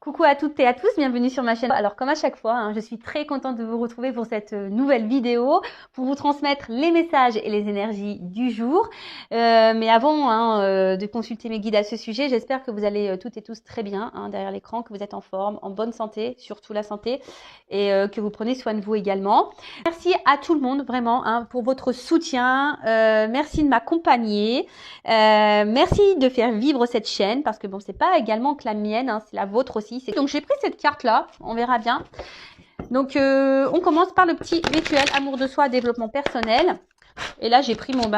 Coucou à toutes et à tous, bienvenue sur ma chaîne. Alors comme à chaque fois, je suis très contente de vous retrouver pour cette nouvelle vidéo, pour vous transmettre les messages et les énergies du jour. Mais avant de consulter mes guides à ce sujet, j'espère que vous allez toutes et tous très bien derrière l'écran, que vous êtes en forme, en bonne santé, surtout la santé, et que vous prenez soin de vous également. Merci à tout le monde vraiment pour votre soutien, merci de m'accompagner, merci de faire vivre cette chaîne, parce que bon, c'est pas également que la mienne, c'est la vôtre aussi. Donc j'ai pris cette carte là, on verra bien. Donc on commence par le petit rituel amour de soi, développement personnel. Et là j'ai pris mon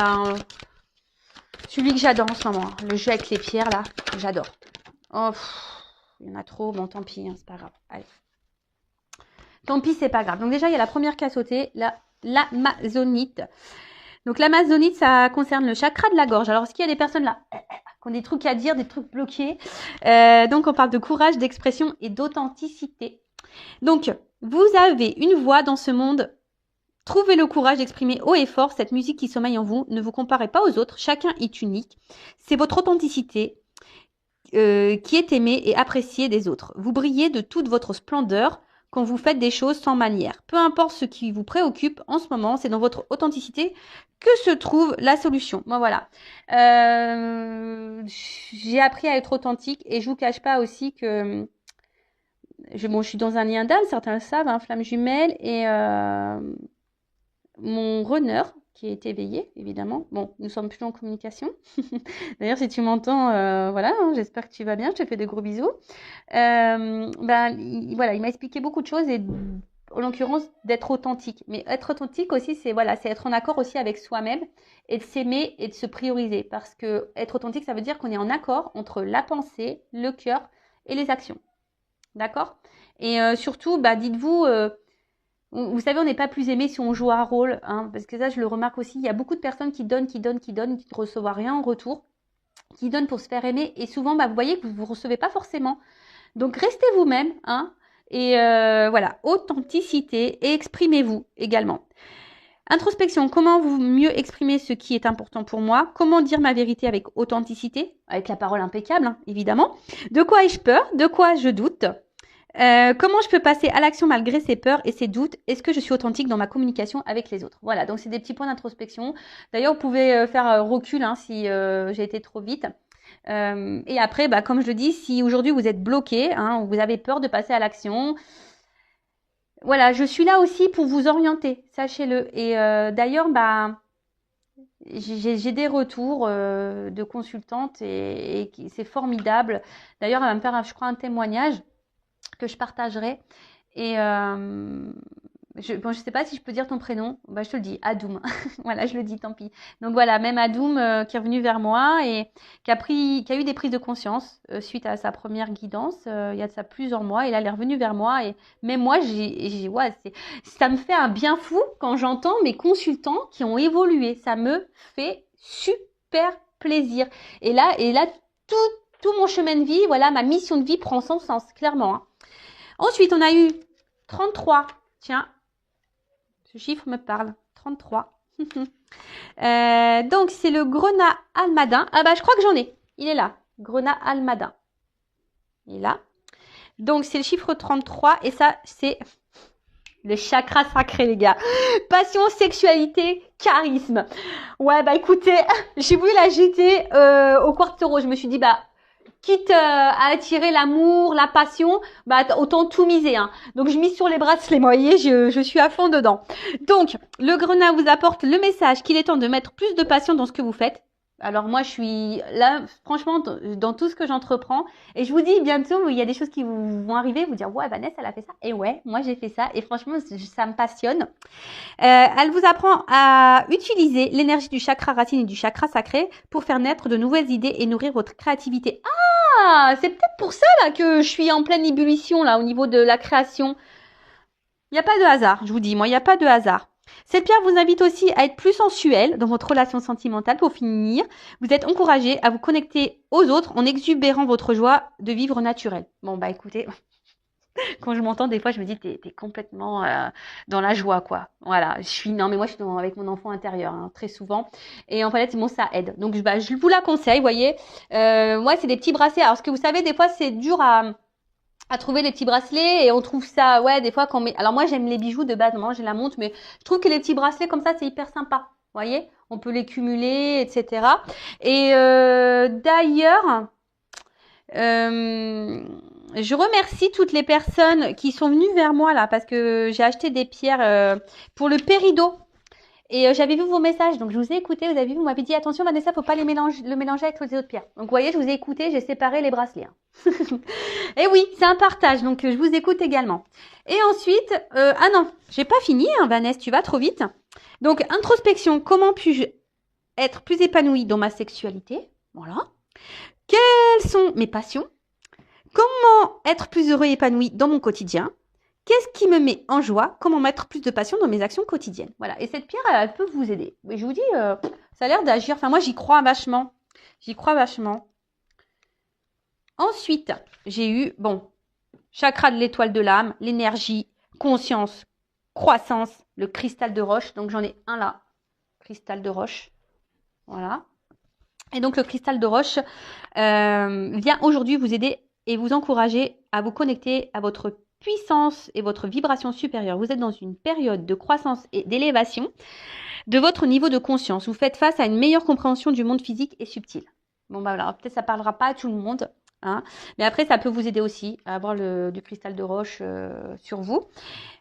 celui que j'adore en ce moment, le jeu avec les pierres là, j'adore. Oh, il y en a trop, bon tant pis, c'est pas grave. Allez. Tant pis, c'est pas grave. Donc déjà il y a la première qui a sauté, l'amazonite. Donc l'amazonite, ça concerne le chakra de la gorge. Alors est-ce qu'il y a des personnes là qui ont des trucs à dire, des trucs bloqués? Donc on parle de courage, d'expression et d'authenticité. Donc vous avez une voix dans ce monde. Trouvez le courage d'exprimer haut et fort cette musique qui sommeille en vous. Ne vous comparez pas aux autres, chacun est unique. C'est votre authenticité qui est aimée et appréciée des autres. Vous brillez de toute votre splendeur quand vous faites des choses sans manière. Peu importe ce qui vous préoccupe en ce moment, c'est dans votre authenticité que se trouve la solution. Bon voilà. J'ai appris à être authentique et je vous cache pas aussi que je suis dans un lien d'âme, certains le savent, flamme jumelle, et mon runner qui est éveillé, évidemment. Bon, nous sommes plus en communication. D'ailleurs, si tu m'entends, voilà, j'espère que tu vas bien. Je te fais de gros bisous. Voilà, il m'a expliqué beaucoup de choses et en l'occurrence d'être authentique. Mais être authentique aussi, c'est être en accord aussi avec soi-même et de s'aimer et de se prioriser. Parce que être authentique, ça veut dire qu'on est en accord entre la pensée, le cœur et les actions. D'accord? Et surtout, dites-vous... vous savez, on n'est pas plus aimé si on joue un rôle, parce que ça, je le remarque aussi. Il y a beaucoup de personnes qui donnent, qui ne reçoivent rien en retour, qui donnent pour se faire aimer. Et souvent, vous voyez que vous ne recevez pas forcément. Donc, restez vous-même, et voilà, authenticité, et exprimez-vous également. Introspection, comment vous mieux exprimer ce qui est important pour moi? Comment dire ma vérité avec authenticité? Avec la parole impeccable, évidemment. De quoi ai-je peur? De quoi je doute? Comment je peux passer à l'action malgré ces peurs et ces doutes? Est-ce que je suis authentique dans ma communication avec les autres? Voilà, donc c'est des petits points d'introspection. D'ailleurs, vous pouvez faire recul si j'ai été trop vite. Et après, comme je le dis, si aujourd'hui vous êtes bloqué, vous avez peur de passer à l'action, voilà, je suis là aussi pour vous orienter, sachez-le. Et d'ailleurs, j'ai des retours de consultantes et c'est formidable. D'ailleurs, elle va me faire, je crois, un témoignage que je partagerai. Et je sais pas si je peux dire ton prénom. Je te le dis, Adoum. Voilà, je le dis, tant pis. Donc voilà, même Adoum qui est revenu vers moi et qui a eu des prises de conscience suite à sa première guidance il y a de ça plusieurs mois. Et là, elle est revenue vers moi et même moi, ça me fait un bien fou quand j'entends mes consultants qui ont évolué. Ça me fait super plaisir. Et là, tout mon chemin de vie, voilà, ma mission de vie prend son sens, clairement. Ensuite, on a eu 33. Tiens, ce chiffre me parle. 33. Donc, c'est le grenat almadin. Je crois que j'en ai. Il est là. Grenat almadin. Il est là. Donc, c'est le chiffre 33. Et ça, c'est le chakra sacré, les gars. Passion, sexualité, charisme. Ouais, écoutez, j'ai voulu la jeter au quartero. Je me suis dit, quitte à attirer l'amour, la passion, autant tout miser. Donc, je mise sur les bracelets. Vous voyez, je suis à fond dedans. Donc, le grenat vous apporte le message qu'il est temps de mettre plus de passion dans ce que vous faites. Alors, moi, je suis là, franchement, dans tout ce que j'entreprends. Et je vous dis, bientôt, il y a des choses qui vont arriver. Vous dire, ouais, Vanessa, elle a fait ça. Et ouais, moi, j'ai fait ça. Et franchement, ça me passionne. Elle vous apprend à utiliser l'énergie du chakra racine et du chakra sacré pour faire naître de nouvelles idées et nourrir votre créativité. C'est peut-être pour ça là que je suis en pleine ébullition là au niveau de la création. Il n'y a pas de hasard, je vous dis, moi, il n'y a pas de hasard. Cette pierre vous invite aussi à être plus sensuel dans votre relation sentimentale. Pour finir, vous êtes encouragé à vous connecter aux autres en exubérant votre joie de vivre naturel. Bon, écoutez, quand je m'entends, des fois, je me dis, t'es complètement dans la joie, quoi. Voilà, moi, je suis avec mon enfant intérieur, très souvent. Et en fait, ça aide. Donc, je vous la conseille, vous voyez. Moi, c'est des petits bracelets. Alors, ce que vous savez, des fois, c'est dur à trouver les petits bracelets et on trouve ça, ouais, des fois quand on met, alors moi j'aime les bijoux de base, moi j'ai la montre, mais je trouve que les petits bracelets comme ça c'est hyper sympa, vous voyez, on peut les cumuler, etc. Et d'ailleurs, euh, je remercie toutes les personnes qui sont venues vers moi là parce que j'ai acheté des pierres pour le péridot. Et j'avais vu vos messages, donc je vous ai écouté, vous avez vu, vous m'avez dit attention Vanessa, faut pas le mélanger avec les autres pierres. Donc vous voyez, je vous ai écouté, j'ai séparé les bracelets. Hein. Et oui, c'est un partage, donc je vous écoute également. Et ensuite, ah non, j'ai pas fini, hein, Vanessa, tu vas trop vite. Donc introspection, comment puis-je être plus épanouie dans ma sexualité? Voilà. Quelles sont mes passions? Comment être plus heureux et épanoui dans mon quotidien? Qu'est-ce qui me met en joie? Comment mettre plus de passion dans mes actions quotidiennes? Voilà. Et cette pierre, elle peut vous aider. Mais je vous dis, ça a l'air d'agir. Enfin, moi, j'y crois vachement. J'y crois vachement. Ensuite, j'ai eu, bon, chakra de l'étoile de l'âme, l'énergie, conscience, croissance, le cristal de roche. Donc, j'en ai un là. Cristal de roche. Voilà. Et donc, le cristal de roche vient aujourd'hui vous aider et vous encourager à vous connecter à votre puissance et votre vibration supérieure. Vous êtes dans une période de croissance et d'élévation de votre niveau de conscience. Vous faites face à une meilleure compréhension du monde physique et subtil. Bon, bah voilà, peut-être ça parlera pas à tout le monde, hein, mais après, ça peut vous aider aussi à avoir du cristal de roche sur vous.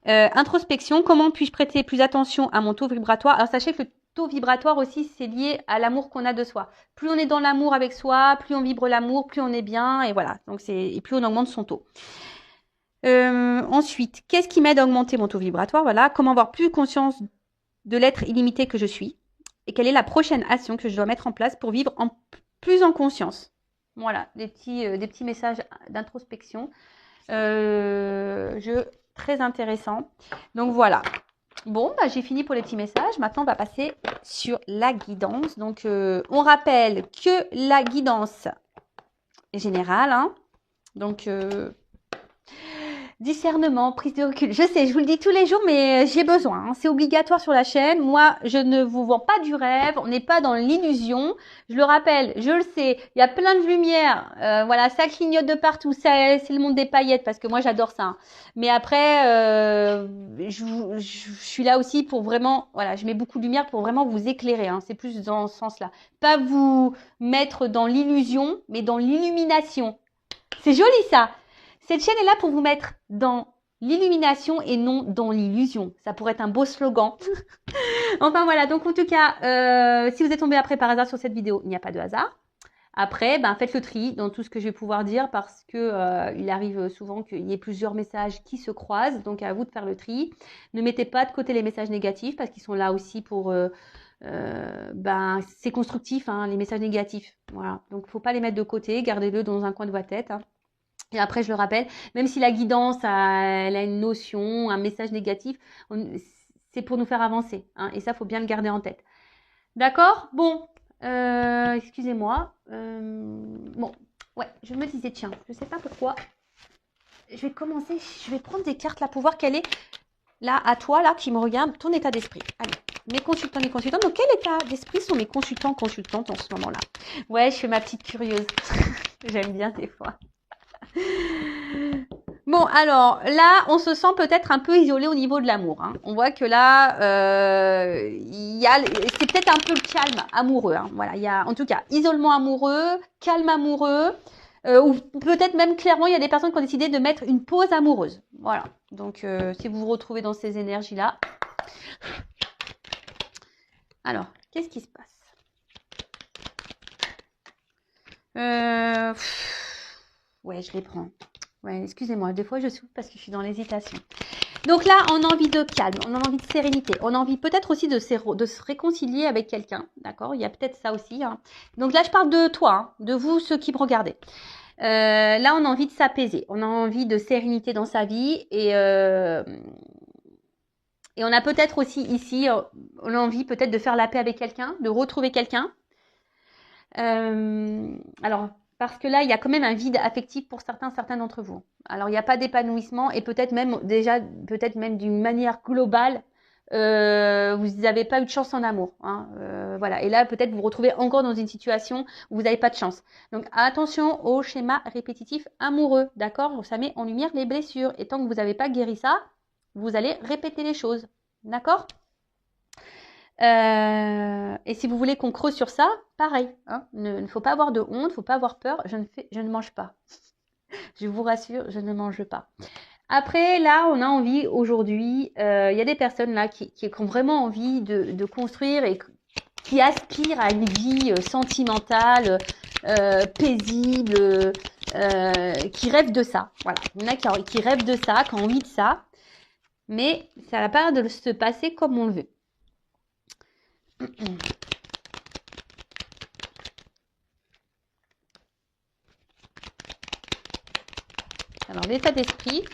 Introspection, comment puis-je prêter plus attention à mon taux vibratoire? Alors, sachez que le taux vibratoire aussi, c'est lié à l'amour qu'on a de soi. Plus on est dans l'amour avec soi, plus on vibre l'amour, plus on est bien, et voilà. Donc, et plus on augmente son taux. Ensuite, qu'est-ce qui m'aide à augmenter mon taux vibratoire? Voilà, comment avoir plus conscience de l'être illimité que je suis et quelle est la prochaine action que je dois mettre en place pour vivre plus en conscience. Voilà, des petits messages d'introspection. Très intéressant. Donc voilà. Bon, bah, j'ai fini pour les petits messages. Maintenant, on va passer sur la guidance. Donc, on rappelle que la guidance est générale. Hein. Donc, discernement, prise de recul. Je sais, je vous le dis tous les jours, mais j'ai besoin. Hein. C'est obligatoire sur la chaîne. Moi, je ne vous vends pas du rêve. On n'est pas dans l'illusion. Je le rappelle, je le sais. Il y a plein de lumière. Voilà, ça clignote de partout. C'est le monde des paillettes parce que moi, j'adore ça. Hein. Mais après, je suis là aussi pour vraiment, voilà, je mets beaucoup de lumière pour vraiment vous éclairer. Hein. C'est plus dans ce sens-là. Pas vous mettre dans l'illusion, mais dans l'illumination. C'est joli ça. Cette chaîne est là pour vous mettre dans l'illumination et non dans l'illusion. Ça pourrait être un beau slogan. Enfin voilà, donc en tout cas, si vous êtes tombé après par hasard sur cette vidéo, il n'y a pas de hasard. Après, ben, faites le tri dans tout ce que je vais pouvoir dire parce que il arrive souvent qu'il y ait plusieurs messages qui se croisent. Donc à vous de faire le tri. Ne mettez pas de côté les messages négatifs parce qu'ils sont là aussi pour... ben, c'est constructif, hein, les messages négatifs. Voilà. Donc il ne faut pas les mettre de côté. Gardez-le dans un coin de votre tête. Hein. Et après, je le rappelle, même si la guidance elle a une notion, un message négatif, c'est pour nous faire avancer. Hein, et ça, il faut bien le garder en tête. D'accord? Bon, excusez-moi. Bon, ouais, je me disais, tiens, je ne sais pas pourquoi. Je vais commencer, je vais prendre des cartes là pour voir quel est, là, à toi, là, qui me regarde, ton état d'esprit. Allez, mes consultants, mes consultantes. Donc, quel état d'esprit sont mes consultants, consultantes en ce moment-là? Ouais, je fais ma petite curieuse. J'aime bien des fois. Bon, alors là, on se sent peut-être un peu isolé au niveau de l'amour. Hein. On voit que là, c'est peut-être un peu le calme amoureux. Hein. Voilà, il y a en tout cas isolement amoureux, calme amoureux, ou peut-être même clairement, il y a des personnes qui ont décidé de mettre une pause amoureuse. Voilà. Donc, si vous vous retrouvez dans ces énergies-là, alors, qu'est-ce qui se passe? Ouais, je les prends. Ouais, excusez-moi, des fois je souffle parce que je suis dans l'hésitation. Donc là, on a envie de calme, on a envie de sérénité, on a envie peut-être aussi de se réconcilier avec quelqu'un, d'accord? Il y a peut-être ça aussi. Hein. Donc là, je parle de toi, hein, de vous, ceux qui me regardez. Là, on a envie de s'apaiser, on a envie de sérénité dans sa vie et on a peut-être aussi ici, on a envie peut-être de faire la paix avec quelqu'un, de retrouver quelqu'un. Alors, parce que là, il y a quand même un vide affectif pour certains d'entre vous. Alors, il n'y a pas d'épanouissement et peut-être même déjà, peut-être même d'une manière globale, vous n'avez pas eu de chance en amour. Hein, voilà. Et là, peut-être vous vous retrouvez encore dans une situation où vous n'avez pas de chance. Donc, attention au schéma répétitif amoureux. D'accord? Ça met en lumière les blessures. Et tant que vous n'avez pas guéri ça, vous allez répéter les choses. D'accord? Et si vous voulez qu'on creuse sur ça, pareil. Hein, il ne faut pas avoir de honte, il ne faut pas avoir peur. Je ne mange pas. Je vous rassure, je ne mange pas. Après, là, on a envie aujourd'hui, il y a des personnes là qui ont vraiment envie de construire et qui aspirent à une vie sentimentale, paisible, qui rêvent de ça. Voilà, il y en a qui rêvent de ça, qui ont envie de ça, mais ça n'a pas l'air de se passer comme on le veut. Alors, l'état d'esprit.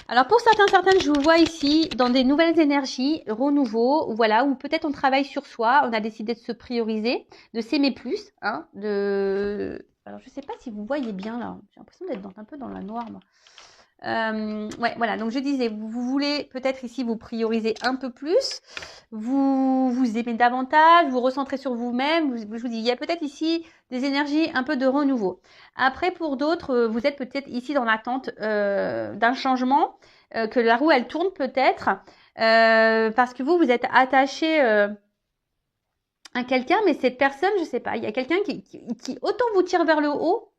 Alors, pour certaines, je vous vois ici dans des nouvelles énergies, renouveau, voilà, ou peut-être on travaille sur soi, on a décidé de se prioriser, de s'aimer plus, hein, Alors, je ne sais pas si vous voyez bien, là, j'ai l'impression d'être un peu dans la noire, moi. Ouais, voilà, donc je disais, vous voulez peut-être ici vous prioriser un peu plus, vous aimez davantage, vous recentrez sur vous-même, je vous dis, il y a peut-être ici des énergies un peu de renouveau. Après, pour d'autres, vous êtes peut-être ici dans l'attente d'un changement, que la roue, elle tourne peut-être, parce que vous êtes attaché à quelqu'un, mais cette personne, je sais pas, il y a quelqu'un qui autant vous tire vers le haut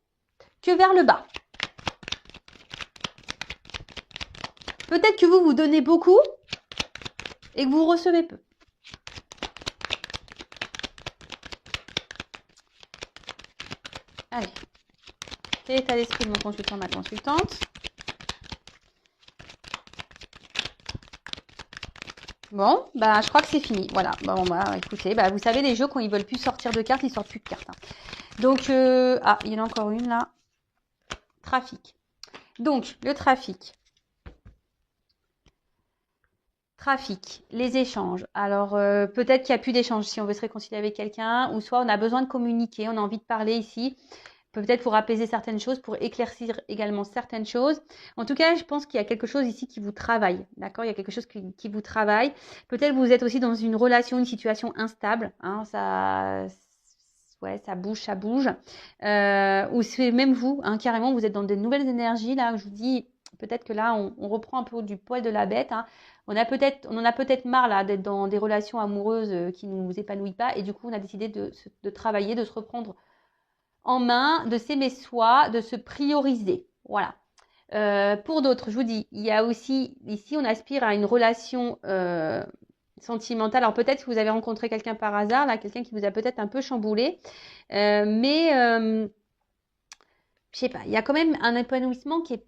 que vers le bas. Peut-être que vous donnez beaucoup et que vous recevez peu. Allez. Quel état d'esprit de mon consultant, ma consultante? Bon, bah je crois que c'est fini. Voilà. Bon, bah écoutez, bah vous savez, les jeux, quand ils veulent plus sortir de cartes, ils sortent plus de cartes. Hein. Donc, ah, il y en a encore une là. Trafic. Donc, le trafic. Trafic, les échanges. Alors, peut-être qu'il n'y a plus d'échanges si on veut se réconcilier avec quelqu'un, ou soit on a besoin de communiquer, on a envie de parler ici, peut-être pour apaiser certaines choses, pour éclaircir également certaines choses. En tout cas, je pense qu'il y a quelque chose ici qui vous travaille, d'accord? Il y a quelque chose qui vous travaille. Peut-être que vous êtes aussi dans une relation, une situation instable, hein, ouais, ça bouge. Ou c'est même vous, hein, carrément, vous êtes dans des nouvelles énergies, là, je vous dis, peut-être que là, on reprend un peu du poil de la bête, hein. On en a peut-être marre là d'être dans des relations amoureuses qui ne nous épanouissent pas, et du coup on a décidé de travailler, de se reprendre en main, de s'aimer soi, de se prioriser. Voilà. Pour d'autres, je vous dis, il y a aussi ici on aspire à une relation sentimentale. Alors peut-être que vous avez rencontré quelqu'un par hasard, là, quelqu'un qui vous a peut-être un peu chamboulé, mais je sais pas, il y a quand même un épanouissement qui est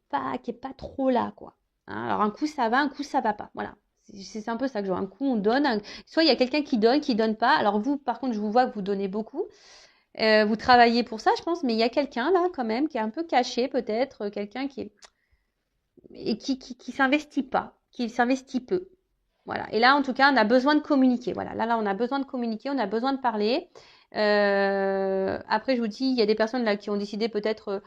pas trop là, quoi. Hein, alors un coup ça va, un coup ça va pas. Voilà. C'est un peu ça que je vois. Un coup on donne, soit il y a quelqu'un qui donne pas. Alors vous, par contre, je vous vois que vous donnez beaucoup. Vous travaillez pour ça, je pense, mais il y a quelqu'un là quand même qui est un peu caché peut-être, quelqu'un qui est et qui s'investit pas, qui s'investit peu. Voilà. Et là, en tout cas, on a besoin de communiquer. Voilà. Là, on a besoin de communiquer, on a besoin de parler. Après, je vous dis, il y a des personnes là qui ont décidé peut-être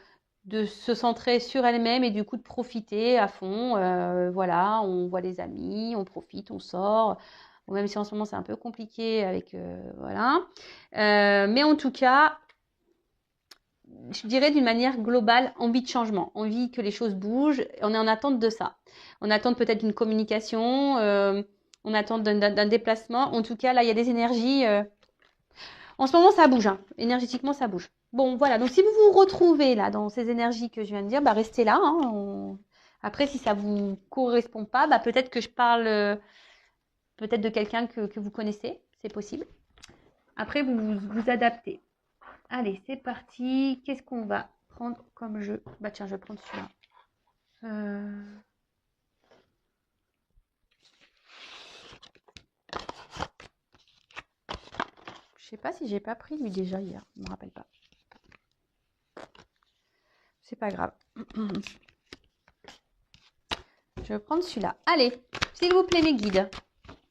de se centrer sur elles-mêmes et du coup de profiter à fond. Voilà, on voit les amis, on profite, on sort. Bon, même si en ce moment c'est un peu compliqué avec voilà. Mais en tout cas, je dirais d'une manière globale, envie de changement, envie que les choses bougent. On est en attente de ça. On attend peut-être d'une communication, on attend d'un déplacement. En tout cas, là, il y a des énergies. En ce moment, ça bouge. Hein. Énergétiquement, ça bouge. Bon, voilà. Donc, si vous vous retrouvez là dans ces énergies que je viens de dire, bah, restez là. Hein. Après, si ça vous correspond pas, bah, peut-être que je parle peut-être de quelqu'un que vous connaissez. C'est possible. Après, vous adaptez. Allez, c'est parti. Qu'est-ce qu'on va prendre comme jeu? Bah tiens, je vais prendre celui-là. Je sais pas si j'ai pas pris lui déjà hier. Je me rappelle pas. C'est pas grave. Je vais prendre celui-là. Allez, s'il vous plaît mes guides.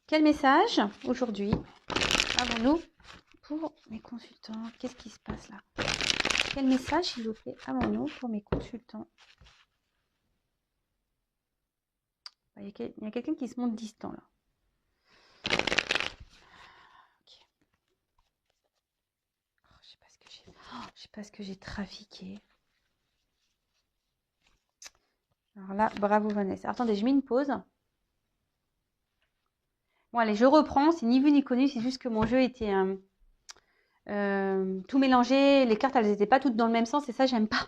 Quel message aujourd'hui avons-nous pour mes consultants? Qu'est-ce qui se passe là? Quel message, s'il vous plaît, avons-nous pour mes consultants? Il y a quelqu'un qui se montre distant là. Ok. Oh, je sais pas ce que j'ai trafiqué. Alors là, bravo Vanessa. Attendez, je mets une pause. Bon allez, je reprends. C'est ni vu ni connu. C'est juste que mon jeu était tout mélangé. Les cartes, elles n'étaient pas toutes dans le même sens. Et ça, j'aime pas.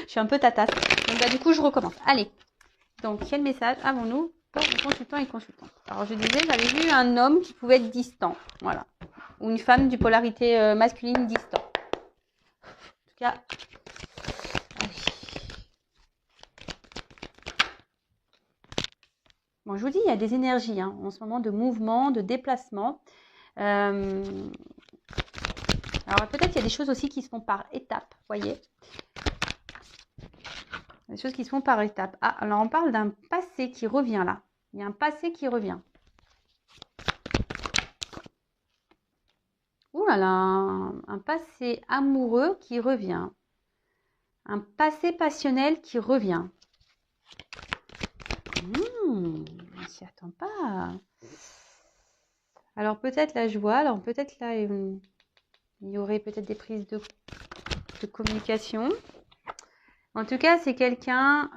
Je suis un peu tatasse. Donc bah, du coup, je recommence. Allez. Donc, quel message avons-nous pour les consultants et consultantes? Alors, je disais, j'avais vu un homme qui pouvait être distant. Voilà. Ou une femme du polarité masculine distant. En tout cas, allez. Bon, je vous dis, il y a des énergies hein, en ce moment de mouvement, de déplacement. Alors, peut-être qu'il y a des choses aussi qui se font par étapes, voyez. Des choses qui se font par étapes. Ah, alors on parle d'un passé qui revient là. Il y a un passé qui revient. Ouh là là, un passé amoureux qui revient. Un passé passionnel qui revient. On s'y attend pas. Alors peut-être la joie, alors peut-être là il y aurait peut-être des prises de communication. En tout cas, c'est quelqu'un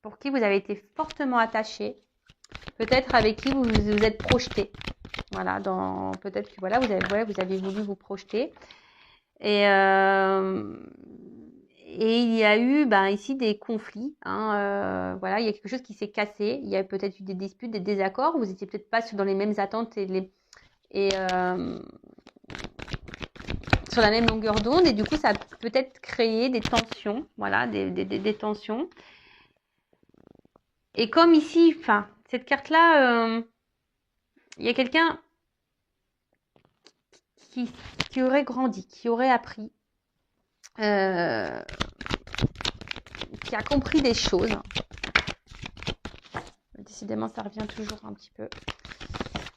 pour qui vous avez été fortement attaché. Peut-être avec qui vous vous êtes projeté. Voilà, peut-être que voilà, vous avez voulu vous projeter. Et il y a eu ici des conflits. Hein, voilà, il y a quelque chose qui s'est cassé. Il y a peut-être eu des disputes, des désaccords. Vous n'étiez peut-être pas dans les mêmes attentes et sur la même longueur d'onde. Et du coup, ça a peut-être créé des tensions. Voilà, des tensions. Et comme ici, enfin, cette carte-là, il y a quelqu'un qui aurait grandi, qui aurait appris, qui a compris des choses. Décidément, ça revient toujours un petit peu.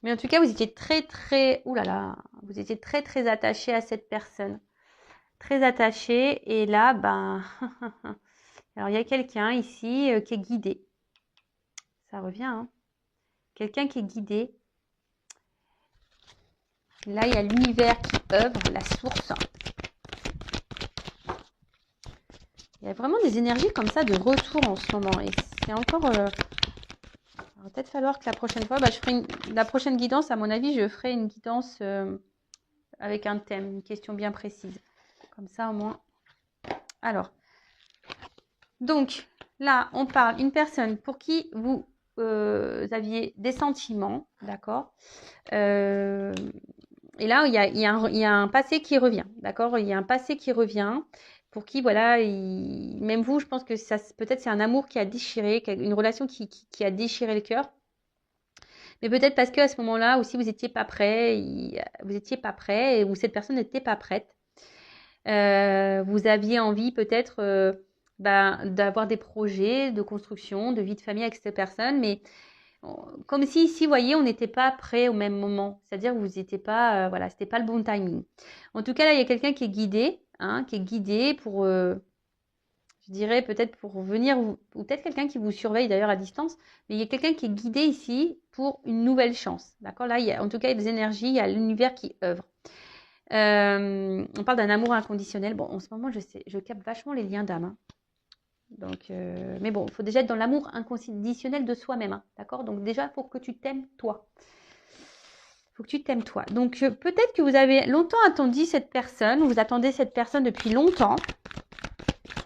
Mais en tout cas, vous étiez vous étiez très attaché à cette personne. Très attaché. Et là, alors il y a quelqu'un ici qui est guidé. Ça revient, hein. Quelqu'un qui est guidé. Là, il y a l'univers qui œuvre, la source. Il y a vraiment des énergies comme ça de retour en ce moment. Et c'est encore... il va peut-être falloir que la prochaine fois, je ferai la prochaine guidance, à mon avis, je ferai une guidance avec un thème, une question bien précise. Comme ça, au moins. Alors, donc, là, on parle d'une personne pour qui vous aviez des sentiments, d'accord. Et là, il y a un passé qui revient, d'accord. Il y a un passé qui revient pour qui, voilà, même vous, je pense que ça, peut-être c'est un amour qui a déchiré, une relation qui a déchiré le cœur. Mais peut-être parce qu'à ce moment-là aussi, vous n'étiez pas prêt, ou cette personne n'était pas prête. Vous aviez envie peut-être d'avoir des projets de construction, de vie de famille avec cette personne, mais comme si ici, vous voyez, on n'était pas prêt au même moment. C'est-à-dire que vous n'étiez pas, voilà, c'était pas le bon timing. En tout cas, là, il y a quelqu'un qui est guidé, hein, pour, je dirais peut-être pour venir, ou peut-être quelqu'un qui vous surveille d'ailleurs à distance, mais il y a quelqu'un qui est guidé ici pour une nouvelle chance. D'accord. Là, en tout cas, il y a des énergies, il y a l'univers qui œuvre. On parle d'un amour inconditionnel. Bon, en ce moment, je capte vachement les liens d'âme. Hein. Donc, mais bon, il faut déjà être dans l'amour inconditionnel de soi-même. Hein, d'accord. Donc déjà, il faut que tu t'aimes toi. Il faut que tu t'aimes toi. Donc, peut-être que vous avez longtemps attendu cette personne, vous attendez cette personne depuis longtemps.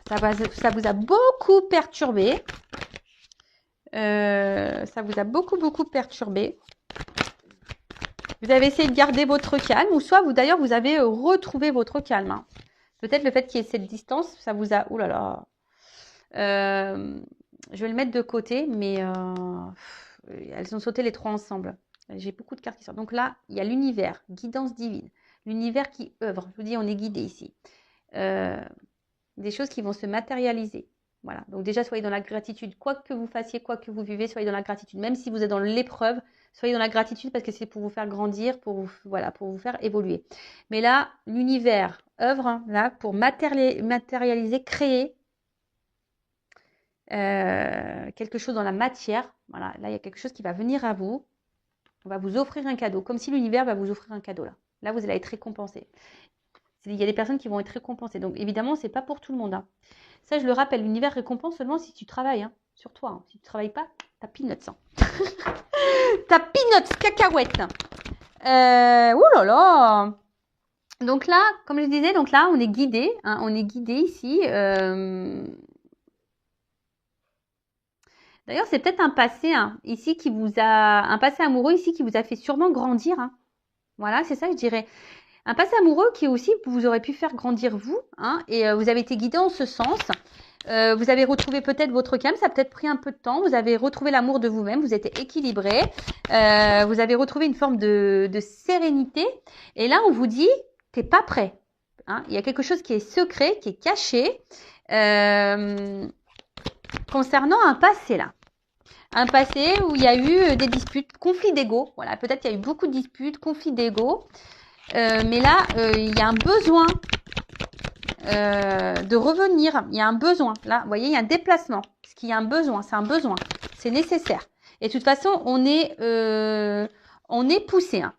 Ça vous a beaucoup perturbé. Ça vous a beaucoup perturbé. Vous avez essayé de garder votre calme, ou soit d'ailleurs vous avez retrouvé votre calme. Hein. Peut-être le fait qu'il y ait cette distance, ça vous a... Ouh là là. Je vais le mettre de côté, mais elles ont sauté les trois ensemble. J'ai beaucoup de cartes qui sortent. Donc là, il y a l'univers, guidance divine. L'univers qui œuvre. Je vous dis, on est guidé ici. Des choses qui vont se matérialiser. Voilà. Donc déjà, soyez dans la gratitude. Quoi que vous fassiez, quoi que vous vivez, soyez dans la gratitude. Même si vous êtes dans l'épreuve, soyez dans la gratitude parce que c'est pour vous faire grandir, pour vous faire évoluer. Mais là, l'univers œuvre là pour matérialiser, créer quelque chose dans la matière. Voilà, là, il y a quelque chose qui va venir à vous. On va vous offrir un cadeau, comme si l'univers va vous offrir un cadeau là. Là, vous allez être récompensé. Il y a des personnes qui vont être récompensées. Donc, évidemment, ce n'est pas pour tout le monde. Hein. Ça, je le rappelle, l'univers récompense seulement si tu travailles hein, sur toi. Hein. Si tu ne travailles pas, t'as peanuts. Hein. T'as peanuts, cacahuètes. Ouh là là. Donc là, comme je disais, donc là, on est guidé. Hein, on est guidé ici. D'ailleurs, c'est peut-être un passé hein, ici qui vous a, un passé amoureux ici qui vous a fait sûrement grandir. Hein. Voilà, c'est ça que je dirais. Un passé amoureux qui aussi vous aurait pu faire grandir vous, hein, et vous avez été guidé en ce sens. Vous avez retrouvé peut-être votre calme, ça a peut-être pris un peu de temps. Vous avez retrouvé l'amour de vous-même, vous êtes équilibré. Vous avez retrouvé une forme de sérénité. Et là, on vous dit, t'es pas prêt. Hein. Il y a quelque chose qui est secret, qui est caché concernant un passé là. Un passé où il y a eu des disputes, conflits d'ego. Voilà, peut-être qu'il y a eu beaucoup de disputes, conflits d'ego. Mais là, il y a un besoin de revenir. Il y a un besoin. Là, vous voyez, il y a un déplacement. Parce qu'il y a un besoin. C'est un besoin. C'est nécessaire. Et de toute façon, on est poussé. Hein.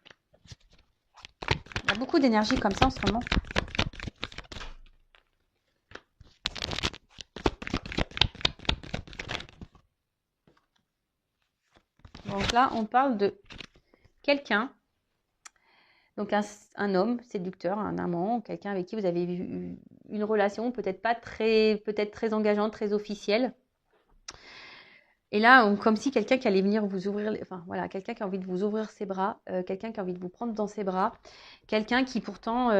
Il y a beaucoup d'énergie comme ça en ce moment. Donc là, on parle de quelqu'un. Donc un homme séducteur, un amant, quelqu'un avec qui vous avez eu une relation peut-être très engageante, très officielle. Et là, comme si quelqu'un qui allait venir vous ouvrir, enfin voilà, quelqu'un qui a envie de vous ouvrir ses bras, quelqu'un qui a envie de vous prendre dans ses bras, quelqu'un qui pourtant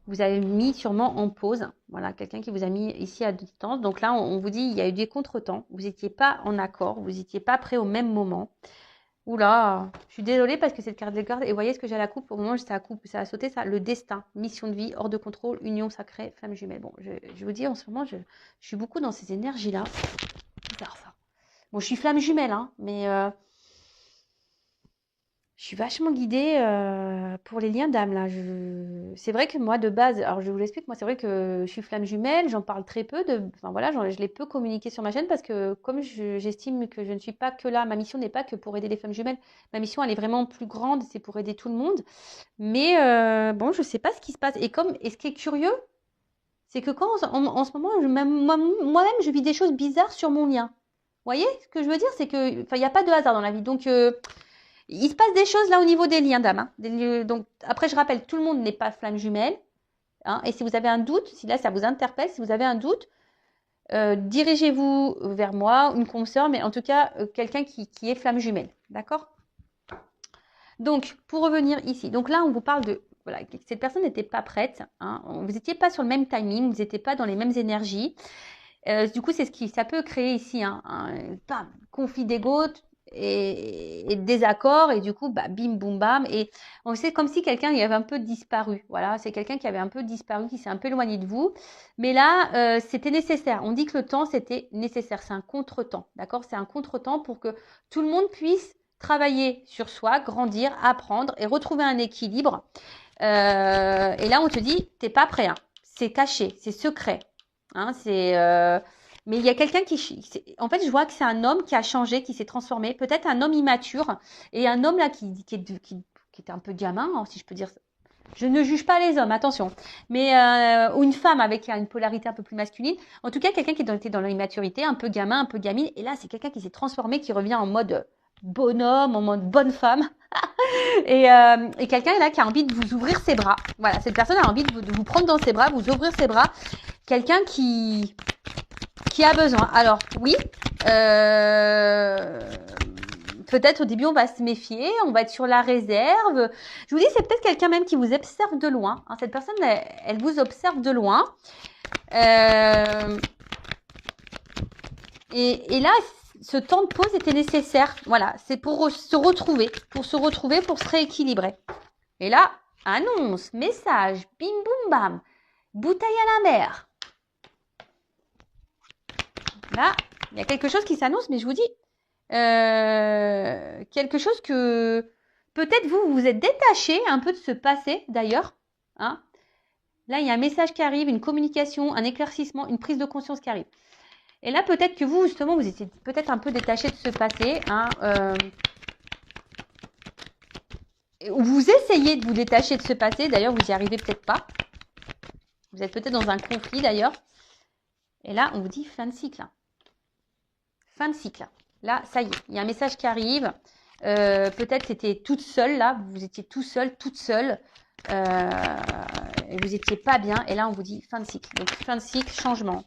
vous avez mis sûrement en pause, voilà, quelqu'un qui vous a mis ici à distance. Donc là, on vous dit, il y a eu des contretemps, vous n'étiez pas en accord, vous n'étiez pas prêts au même moment. Oula, je suis désolée parce que cette carte de garde, et vous voyez ce que j'ai à la coupe, au moment où ça a sauté, ça, le destin, mission de vie, hors de contrôle, union sacrée, flamme jumelle. Bon, je vous dis, en ce moment, je suis beaucoup dans ces énergies-là. Bizarre ça. Bon, je suis flamme jumelle, hein, mais je suis vachement guidée pour les liens d'âme, là. C'est vrai que moi, de base, alors je vous l'explique, moi, c'est vrai que je suis flamme jumelle, j'en parle très peu, enfin voilà, je l'ai peu communiqué sur ma chaîne parce que comme j'estime que je ne suis pas que là, ma mission n'est pas que pour aider les femmes jumelles, ma mission, elle est vraiment plus grande, c'est pour aider tout le monde. Mais bon, je sais pas ce qui se passe. Et ce qui est curieux, c'est que quand en ce moment, moi-même, je vis des choses bizarres sur mon lien. Vous voyez ce que je veux dire? C'est que, enfin, il n'y a pas de hasard dans la vie. Donc, il se passe des choses là au niveau des liens d'âme. Hein. Donc, après, je rappelle, tout le monde n'est pas flamme jumelle. Hein, et si vous avez un doute, si là, ça vous interpelle, si vous avez un doute, dirigez-vous vers moi, une consoeur, mais en tout cas, quelqu'un qui est flamme jumelle. D'accord? Donc, pour revenir ici. Donc là, on vous parle de... Voilà, cette personne n'était pas prête. Hein, vous n'étiez pas sur le même timing, vous n'étiez pas dans les mêmes énergies. Du coup, c'est ça peut créer ici un conflit d'ego et désaccord, et du coup, bah, bim, boum, bam. Et c'est comme si quelqu'un avait un peu disparu. Voilà, c'est quelqu'un qui avait un peu disparu, qui s'est un peu éloigné de vous. Mais là, c'était nécessaire. On dit que le temps, c'était nécessaire. C'est un contre-temps, d'accord? C'est un contre-temps pour que tout le monde puisse travailler sur soi, grandir, apprendre et retrouver un équilibre. Et là, on te dit, t'es pas prêt. Hein. C'est caché, c'est secret. Hein, mais il y a quelqu'un en fait, je vois que c'est un homme qui a changé, qui s'est transformé. Peut-être un homme immature et un homme là qui était un peu gamin, hein, si je peux dire ça. Je ne juge pas les hommes, attention. Mais ou une femme avec une polarité un peu plus masculine. En tout cas, quelqu'un qui était dans l'immaturité, un peu gamin, un peu gamine. Et là, c'est quelqu'un qui s'est transformé, qui revient en mode bonhomme, en mode bonne femme. et quelqu'un là qui a envie de vous ouvrir ses bras. Voilà, cette personne a envie de vous prendre dans ses bras, vous ouvrir ses bras. Quelqu'un qui a besoin. Alors, oui, peut-être au début, on va se méfier, on va être sur la réserve. Je vous dis, c'est peut-être quelqu'un même qui vous observe de loin. Hein, cette personne, elle vous observe de loin. Et là, ce temps de pause était nécessaire. Voilà, c'est pour se retrouver, pour se rééquilibrer. Et là, annonce, message, bim boum bam, bouteille à la mer. Là, il y a quelque chose qui s'annonce, mais je vous dis, quelque chose que peut-être vous vous êtes détaché un peu de ce passé d'ailleurs. Hein. Là, il y a un message qui arrive, une communication, un éclaircissement, une prise de conscience qui arrive. Et là, peut-être que vous, justement, vous étiez peut-être un peu détaché de ce passé. Hein, vous essayez de vous détacher de ce passé. D'ailleurs, vous n'y arrivez peut-être pas. Vous êtes peut-être dans un conflit, d'ailleurs. Et là, on vous dit fin de cycle. Fin de cycle. Là, ça y est, il y a un message qui arrive. Peut-être c'était toute seule, là. Vous étiez tout seul, toute seule. Et vous n'étiez pas bien. Et là, on vous dit fin de cycle. Donc, fin de cycle, changement.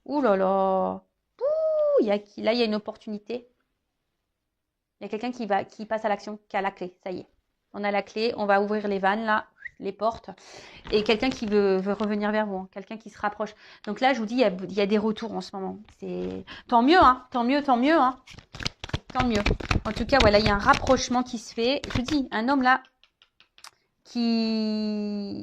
Ouh là là. Ouh, là, il y a une opportunité. Il y a quelqu'un qui passe à l'action, qui a la clé. Ça y est. On a la clé. On va ouvrir les vannes, là, les portes. Et quelqu'un qui veut revenir vers vous. Hein, quelqu'un qui se rapproche. Donc là, je vous dis, il y a des retours en ce moment. C'est tant mieux, hein. Tant mieux, tant mieux, hein. Tant mieux. En tout cas, voilà, il y a un rapprochement qui se fait. Je vous dis, un homme là qui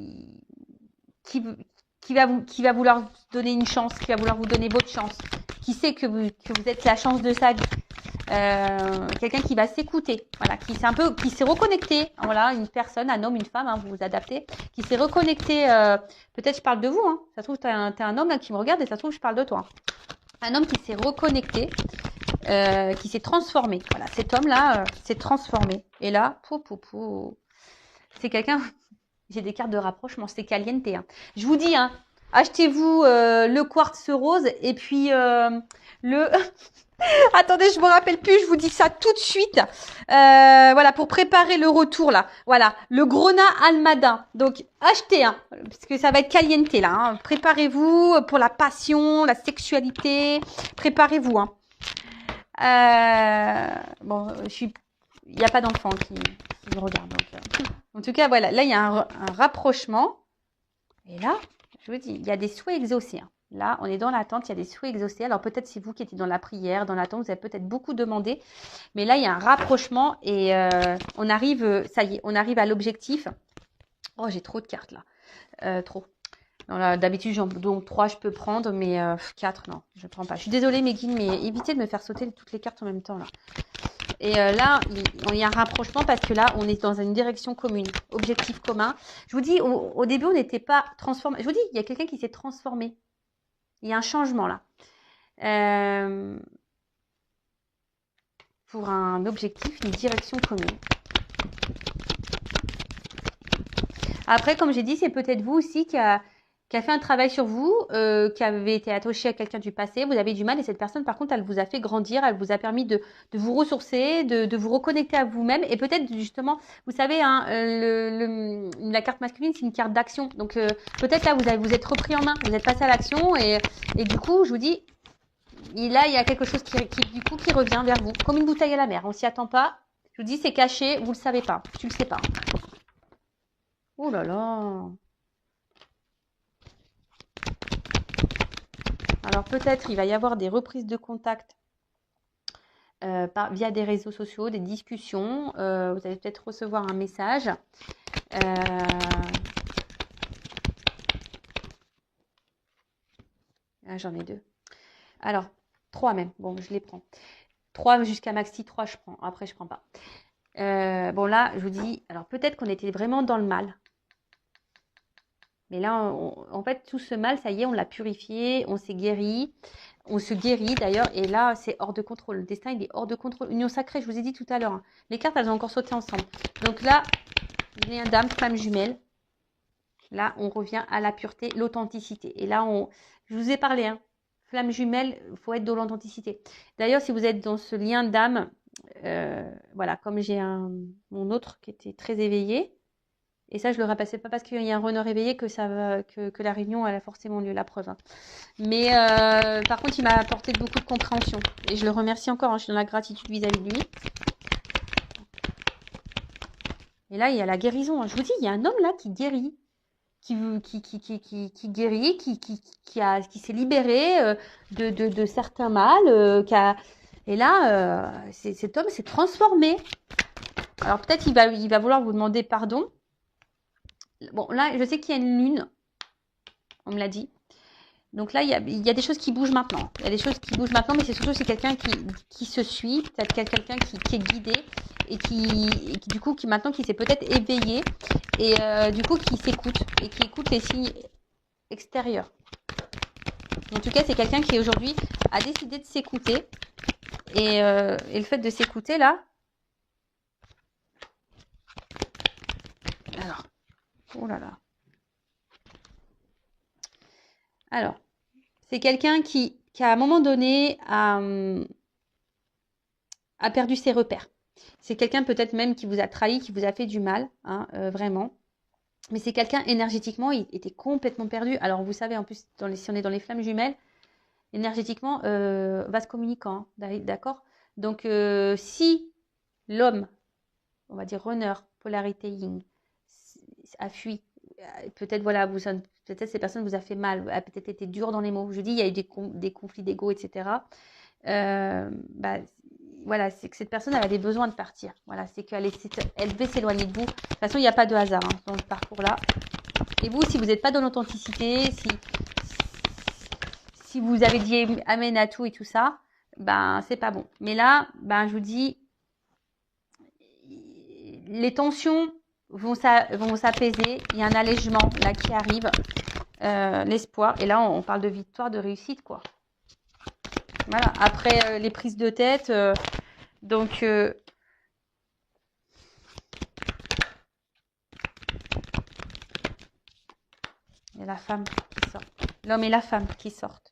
va vouloir vous donner une chance, qui va vouloir vous donner votre chance, qui sait que vous êtes la chance de sa vie. Quelqu'un qui va s'écouter, voilà, qui s'est reconnecté, voilà, une personne, un homme, une femme, hein, vous vous adaptez, qui s'est reconnecté, peut-être je parle de vous, hein, ça se trouve t'es un homme là qui me regarde et ça se trouve je parle de toi. Un homme qui s'est reconnecté, qui s'est transformé, voilà, cet homme-là s'est transformé. Et là, c'est quelqu'un, j'ai des cartes de rapprochement, c'est caliente. Hein. Je vous dis, hein, achetez-vous le quartz rose et puis le... Attendez, je me rappelle plus, je vous dis ça tout de suite. Voilà, pour préparer le retour là. Voilà, le Grona Almada. Donc, achetez un, parce que ça va être caliente là. Hein. Préparez-vous pour la passion, la sexualité. Préparez-vous. Hein. Bon, il n'y a pas d'enfant qui me regarde. Donc, en tout cas, voilà, là, il y a un rapprochement. Et là, je vous dis, il y a des souhaits exaucés. Hein. Là, on est dans l'attente, il y a des souhaits exaucés. Alors, peut-être c'est vous qui étiez dans la prière, dans l'attente, vous avez peut-être beaucoup demandé. Mais là, il y a un rapprochement et on arrive, ça y est, on arrive à l'objectif. Oh, j'ai trop de cartes là. Trop. D'habitude, j'en donc 3, je peux prendre, mais 4, non, je ne prends pas. Je suis désolée, mes guides, mais évitez de me faire sauter toutes les cartes en même temps là. Et là, il y a un rapprochement parce que là, on est dans une direction commune, objectif commun. Je vous dis, au début, on n'était pas transformé. Je vous dis, il y a quelqu'un qui s'est transformé. Il y a un changement là. Pour un objectif, une direction commune. Après, comme j'ai dit, c'est peut-être vous aussi qui a fait un travail sur vous, qui avez été attaché à quelqu'un du passé, vous avez du mal et cette personne, par contre, elle vous a fait grandir, elle vous a permis de vous ressourcer, de vous reconnecter à vous-même et peut-être justement, vous savez, hein, la carte masculine, c'est une carte d'action. Donc, peut-être là, vous êtes repris en main, vous êtes passé à l'action et du coup, je vous dis, là, il y a quelque chose qui revient vers vous, comme une bouteille à la mer. On s'y attend pas. Je vous dis, c'est caché, vous le savez pas, tu le sais pas. Oh là là. Alors peut-être il va y avoir des reprises de contact via des réseaux sociaux, des discussions. Vous allez peut-être recevoir un message. J'en ai 2. Alors, 3 même. Bon, je les prends. 3 jusqu'à maxi 3, je prends. Après, je prends pas. Bon, là, je vous dis, alors peut-être qu'on était vraiment dans le mal. Mais là, en fait, tout ce mal, ça y est, on l'a purifié, on s'est guéri. On se guérit d'ailleurs. Et là, c'est hors de contrôle. Le destin, il est hors de contrôle. Union sacrée, je vous ai dit tout à l'heure. Hein. Les cartes, elles ont encore sauté ensemble. Donc là, lien d'âme, flamme jumelle. Là, on revient à la pureté, l'authenticité. Et là, je vous ai parlé, hein. Flamme jumelle, il faut être dans l'authenticité. D'ailleurs, si vous êtes dans ce lien d'âme, voilà, comme j'ai mon autre qui était très éveillé, et ça, je le repassais pas parce qu'il y a un runner éveillé que la réunion elle a forcément lieu, la preuve. Hein. Mais par contre, il m'a apporté beaucoup de compréhension. Et je le remercie encore, hein, je suis dans la gratitude vis-à-vis de lui. Et là, il y a la guérison. Hein. Je vous dis, il y a un homme là qui guérit. Qui guérit, qui s'est libéré de certains mâles. Et là, cet homme s'est transformé. Alors peut-être il va vouloir vous demander pardon. Bon, là, je sais qu'il y a une lune. On me l'a dit. Donc là, il y a des choses qui bougent maintenant. Il y a des choses qui bougent maintenant, mais c'est surtout c'est quelqu'un qui se suit, peut-être quelqu'un qui est guidé et qui du coup, qui s'est peut-être éveillé et du coup, qui s'écoute et qui écoute les signes extérieurs. En tout cas, c'est quelqu'un qui aujourd'hui a décidé de s'écouter. Et le fait de s'écouter là. Alors, oh là là. Alors, c'est quelqu'un qui à un moment donné a perdu ses repères. C'est quelqu'un peut-être même qui vous a trahi, qui vous a fait du mal, hein, vraiment. Mais c'est quelqu'un énergétiquement, il était complètement perdu. Alors vous savez, en plus, si on est dans les flammes jumelles, énergétiquement, vase communicant, hein, d'accord. Donc si l'homme, on va dire runner, polarité yin, a fui, peut-être voilà, peut-être ces personnes vous a fait mal, a peut-être été dur dans les mots. Je dis, il y a eu des conflits d'ego, etc. Bah, voilà, c'est que cette personne, elle avait besoin de partir. Voilà, c'est qu'elle devait s'éloigner de vous. De toute façon, il n'y a pas de hasard hein, dans ce parcours-là. Et vous, si vous n'êtes pas dans l'authenticité, si vous avez dit amen à tout et tout ça, ben c'est pas bon. Mais là, ben je vous dis, les tensions vont s'apaiser. Il y a un allègement là qui arrive, l'espoir. Et là, on parle de victoire, de réussite, quoi. Voilà. Après les prises de tête, donc il y a la femme qui sort. L'homme et la femme qui sortent.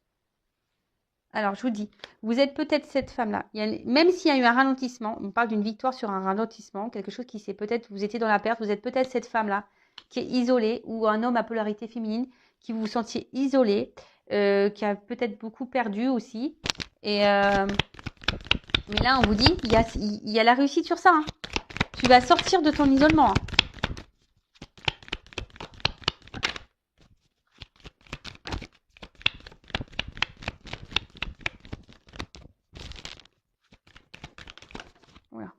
Alors, je vous dis, vous êtes peut-être cette femme-là. Même s'il y a eu un ralentissement, on parle d'une victoire sur un ralentissement, quelque chose qui s'est peut-être, vous étiez dans la perte, vous êtes peut-être cette femme-là qui est isolée, ou un homme à polarité féminine, qui vous sentiez isolé, qui a peut-être beaucoup perdu aussi. Et mais là, on vous dit, il y a la réussite sur ça. Hein. Tu vas sortir de ton isolement. Hein. Voilà.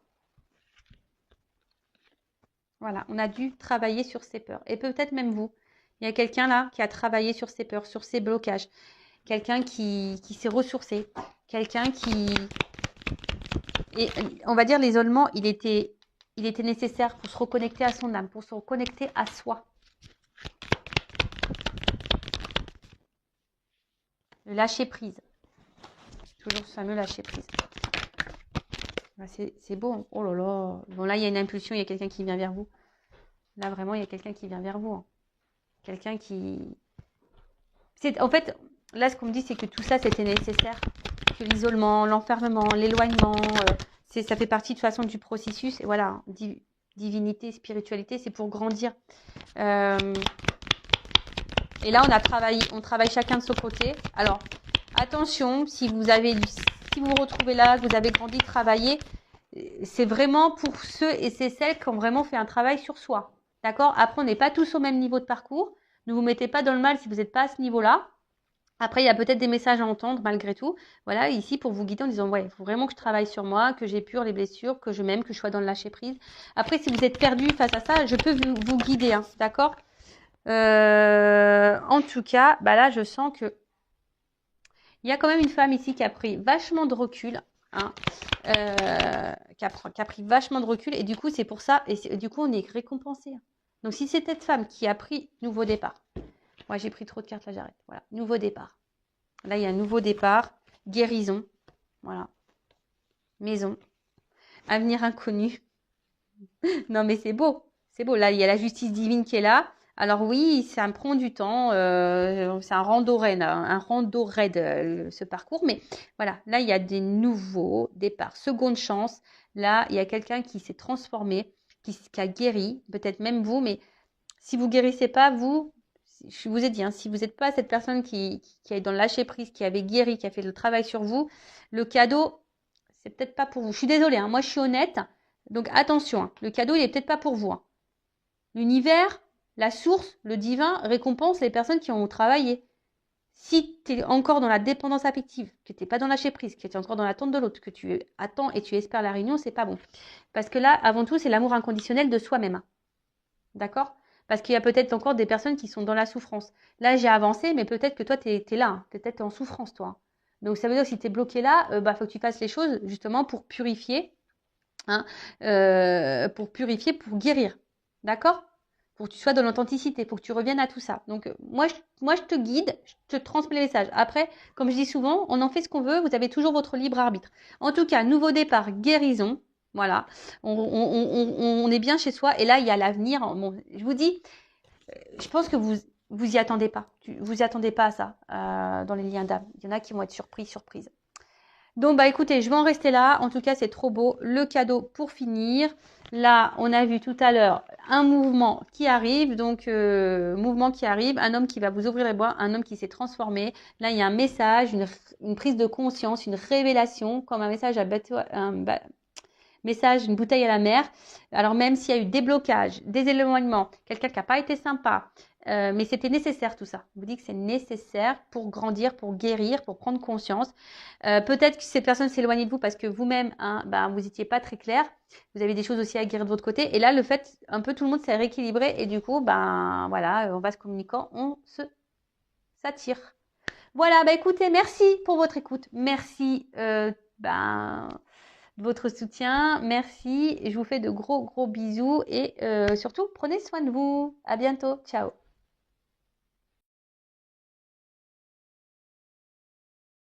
Voilà, on a dû travailler sur ses peurs. Et peut-être même vous. Il y a quelqu'un là qui a travaillé sur ses peurs, sur ses blocages. Quelqu'un qui s'est ressourcé. Quelqu'un qui... Et on va dire l'isolement, il était nécessaire pour se reconnecter à son âme, pour se reconnecter à soi. Le lâcher prise. Toujours ce fameux lâcher prise. C'est beau. Hein. Oh là là. Bon là, il y a une impulsion, il y a quelqu'un qui vient vers vous. Là, vraiment, il y a quelqu'un qui vient vers vous. Hein. Quelqu'un qui... En fait, là, ce qu'on me dit, c'est que tout ça, c'était nécessaire. Que l'isolement, l'enfermement, l'éloignement, ça fait partie de toute façon du processus. Et voilà, divinité, spiritualité, c'est pour grandir. Et là, on travaille chacun de son côté. Alors, attention, si vous vous retrouvez là, que vous avez grandi, travaillé, c'est vraiment pour ceux et celles qui ont vraiment fait un travail sur soi. D'accord? Après, on n'est pas tous au même niveau de parcours. Ne vous mettez pas dans le mal si vous n'êtes pas à ce niveau-là. Après, il y a peut-être des messages à entendre malgré tout. Voilà, ici pour vous guider en disant, ouais, il faut vraiment que je travaille sur moi, que j'épure les blessures, que je m'aime, que je sois dans le lâcher prise. Après, si vous êtes perdu face à ça, je peux vous guider, hein, d'accord? En tout cas, bah là, je sens que il y a quand même une femme ici qui a pris vachement de recul, hein, qui a pris vachement de recul, et du coup, c'est pour ça, et du coup, on est récompensé. Hein. Donc, si c'est cette femme qui a pris nouveau départ, moi, j'ai pris trop de cartes, là, j'arrête. Voilà, nouveau départ. Là, il y a un nouveau départ, guérison, voilà, maison, avenir inconnu. Non, mais c'est beau, c'est beau. Là, il y a la justice divine qui est là. Alors oui, ça me prend du temps, c'est un rando raid, ce parcours. Mais voilà, là, il y a des nouveaux départs, seconde chance. Là, il y a quelqu'un qui s'est transformé, qui a guéri, peut-être même vous, mais si vous guérissez pas, je vous ai dit, hein, si vous n'êtes pas cette personne qui est dans le lâcher prise, qui avait guéri, qui a fait le travail sur vous, le cadeau, c'est peut-être pas pour vous. Je suis désolée, hein, moi je suis honnête, donc attention, hein, le cadeau il est peut-être pas pour vous. Hein. L'univers, la source, le divin récompense les personnes qui ont travaillé. Si tu es encore dans la dépendance affective, que tu n'es pas dans le lâcher prise, que tu es encore dans l'attente de l'autre, que tu attends et tu espères la réunion, c'est pas bon. Parce que là, avant tout, c'est l'amour inconditionnel de soi-même. Hein. D'accord ? Parce qu'il y a peut-être encore des personnes qui sont dans la souffrance. Là, j'ai avancé, mais peut-être que toi, tu es là. Hein. Tu es peut-être en souffrance, toi. Donc, ça veut dire que si tu es bloqué là, faut que tu fasses les choses justement pour purifier. Hein, pour guérir. D'accord? pour que tu sois dans l'authenticité, pour que tu reviennes à tout ça. Donc, moi, je te guide, je te transmets les messages. Après, comme je dis souvent, on en fait ce qu'on veut, vous avez toujours votre libre arbitre. En tout cas, nouveau départ, guérison. Voilà, on est bien chez soi et là, il y a l'avenir. Bon, je vous dis, je pense que vous y attendez pas. Vous y attendez pas à ça dans les liens d'âme. Il y en a qui vont être surprises. Donc, bah écoutez, je vais en rester là. En tout cas, c'est trop beau. Le cadeau pour finir. Là, on a vu tout à l'heure un mouvement qui arrive. Donc, mouvement qui arrive. Un homme qui va vous ouvrir les bras. Un homme qui s'est transformé. Là, il y a un message, une prise de conscience, une révélation, comme un message à bateau, message, une bouteille à la mer. Alors même s'il y a eu des blocages, des éloignements, quelqu'un qui n'a pas été sympa, mais c'était nécessaire tout ça. Je vous dis que c'est nécessaire pour grandir, pour guérir, pour prendre conscience. Peut-être que cette personne s'éloigne de vous parce que vous-même, hein, vous n'étiez pas très clair. Vous avez des choses aussi à guérir de votre côté. Et là, le fait, un peu tout le monde s'est rééquilibré et du coup, voilà, on va se communiquant, on s'attire. Voilà, écoutez, merci pour votre écoute. Merci, de votre soutien. Merci. Je vous fais de gros bisous et surtout, prenez soin de vous. À bientôt. Ciao.